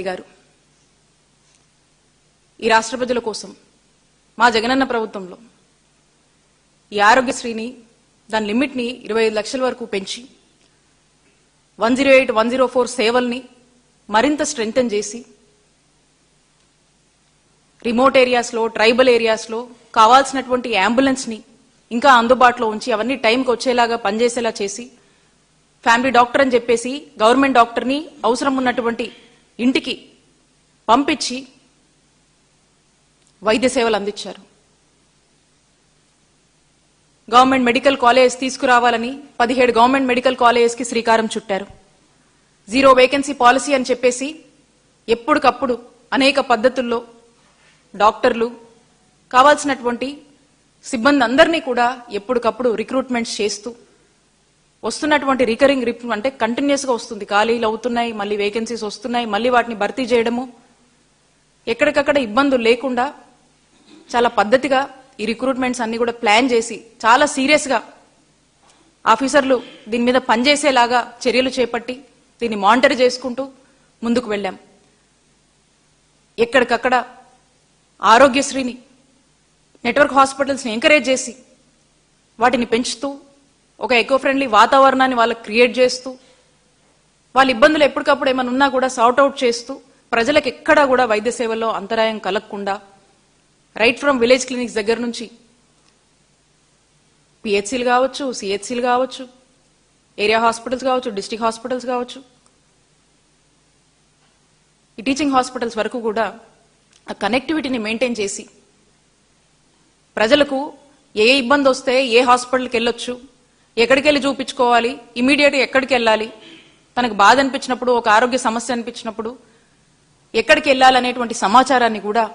గారు ఈ రాష్ట్ర ప్రజల కోసం మా జగనన్న ప్రభుత్వంలో ఈ ఆరోగ్యశ్రీని దాని లిమిట్ ని 25 లక్షల వరకు పెంచి 108 104 సేవల్ని మరింత స్ట్రెంథెన్ చేసి రిమోట్ ఏరియాస్ లో ట్రైబల్ ఏరియాస్ లో కావాల్సినటువంటి అంబులెన్స్ ని ఇంకా అందుబాటులో ఉంచి అవన్నీ టైంకి వచ్చేలాగా పనిచేసేలా చేసి ఫ్యామిలీ డాక్టర్ అని చెప్పేసి గవర్నమెంట్ డాక్టర్ ని అవసరం ఉన్నటువంటి ఇంటికి పంపించి వైద్య సేవలు అందించారు. గవర్నమెంట్ మెడికల్ కాలేజ్ తీసుకురావాలని 17 గవర్నమెంట్ మెడికల్ కాలేజెస్ కి శ్రీకారం చుట్టారు. 0 వేకెన్సీ పాలసీ అని చెప్పేసి ఎప్పటికప్పుడు అనేక పద్ధతుల్లో డాక్టర్లు కావాల్సినటువంటి సిబ్బంది అందరినీ కూడా ఎప్పటికప్పుడు రిక్రూట్మెంట్స్ చేస్తూ వస్తున్నటువంటి రికరింగ్ అంటే కంటిన్యూస్ గా వస్తుంది, ఖాళీలు అవుతున్నాయి, మళ్ళీ వేకెన్సీస్ వస్తున్నాయి, మళ్ళీ వాటిని భర్తీ చేయడము, ఎక్కడికక్కడ ఇబ్బందులు లేకుండా చాలా పద్ధతిగా ఈ రిక్రూట్మెంట్స్ అన్ని కూడా ప్లాన్ చేసి చాలా సీరియస్ గా ఆఫీసర్లు దీని మీద పనిచేసేలాగా చర్యలు చేపట్టి దీన్ని మానిటర్ చేసుకుంటూ ముందుకు వెళ్ళాం. ఎక్కడికక్కడ ఆరోగ్యశ్రీని నెట్వర్క్ హాస్పిటల్స్ ని ఎంకరేజ్ చేసి వాటిని పెంచుతూ ఒక ఎకో ఫ్రెండ్లీ వాతావరణాన్ని వాళ్ళకి క్రియేట్ చేస్తూ వాళ్ళ ఇబ్బందులు ఎప్పటికప్పుడు ఏమైనా ఉన్నా కూడా సార్ట్ అవుట్ చేస్తూ ప్రజలకు ఎక్కడా కూడా వైద్య సేవల్లో అంతరాయం కలగకుండా రైట్ ఫ్రమ్ విలేజ్ క్లినిక్స్ దగ్గర నుంచి పిహెచ్సీలు కావచ్చు, సిహెచ్సీలు కావచ్చు, ఏరియా హాస్పిటల్స్ కావచ్చు, డిస్ట్రిక్ట్ హాస్పిటల్స్ కావచ్చు, ఈ టీచింగ్ హాస్పిటల్స్ వరకు కూడా ఆ కనెక్టివిటీని మెయింటైన్ చేసి ప్రజలకు ఏ ఇబ్బంది వస్తే ఏ హాస్పిటల్కి వెళ్ళొచ్చు, ఎక్కడికి వెళ్ళి చూపించుకోవాలి, ఇమీడియట్గా ఎక్కడికి వెళ్ళాలి, తనకు బాధ అనిపించినప్పుడు ఒక ఆరోగ్య సమస్య అనిపించినప్పుడు ఎక్కడికి వెళ్ళాలనేటువంటి సమాచారాన్ని కూడా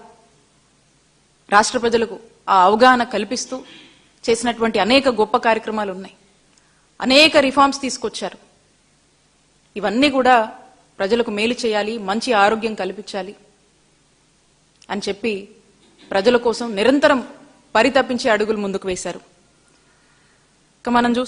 రాష్ట్ర ప్రజలకు ఆ అవగాహన కల్పిస్తూ చేసినటువంటి అనేక గొప్ప కార్యక్రమాలు ఉన్నాయి. అనేక రిఫార్మ్స్ తీసుకొచ్చారు. ఇవన్నీ కూడా ప్రజలకు మేలు చేయాలి, మంచి ఆరోగ్యం కల్పించాలి అని చెప్పి ప్రజల కోసం నిరంతరం పరితపించే అడుగులు ముందుకు వేశారు. ఇక మనం